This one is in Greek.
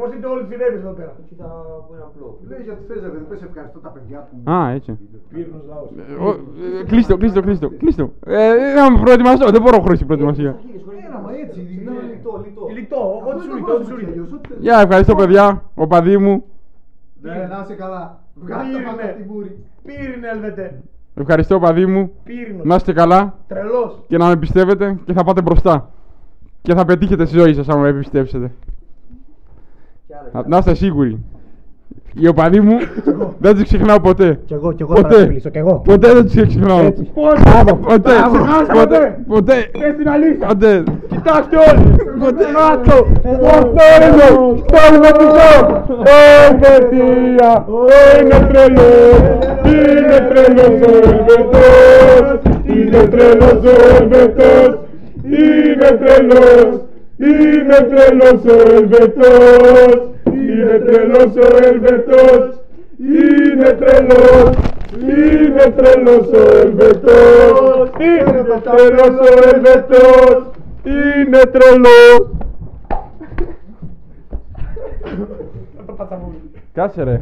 Πώς είτε όλοι συνέβης εδώ πέρα. Κοίτα που είναι απλό. Λέει γιατί φέζε, δεν πες ευχαριστώ τα παιδιά που... Α, έτσι. Πύρνος λαός. Κλείστο. Να με προετοιμαστώ, δεν μπορώ χωρίς προετοιμασία. Ένα, μα έτσι. Λιτό, ό,τι σου ήρθε, ό,τι σου ήρθε. Γεια, ευχαριστώ παιδιά, ο παδί μου. Ναι, να είσαι καλά. Βγάλε το μάτι από την πούρη. Πύρινε, Ελβετέ. Ευχαριστώ παδί μου. Πύρινος. Να είστε καλά Τρελός. και να με πιστεύετε και θα πάτε μπροστά. Και θα πετύχετε στη ζωή σας άμα με πιστέψετε. Να είστε σίγουροι. Οι οπαδοί μου δεν τους ξεχνάω ποτέ. Κι εγώ θα να μιλήσω, κι εγώ. Ποτέ δεν τους ξεχνάω. Ποτέ. Πες την αλήθεια. Ποτέ. Κοιτάξτε όλοι. Νάτο. Πορτόρινο. Στο Ελβετικό. Ελβετία. Είναι τρελός. Είναι τρελός ο Ελβετός. Είναι τρελός ο Ελβετός. Είναι τρελός. Είναι τρελός ο Ελβετός. Είναι τρελός ο Ελβετός. Είναι τρελός. Είναι τρελός ο Ελβετός. Είναι τρελός ο Ελβετός. Είναι τρελός. Κάτσε ρε.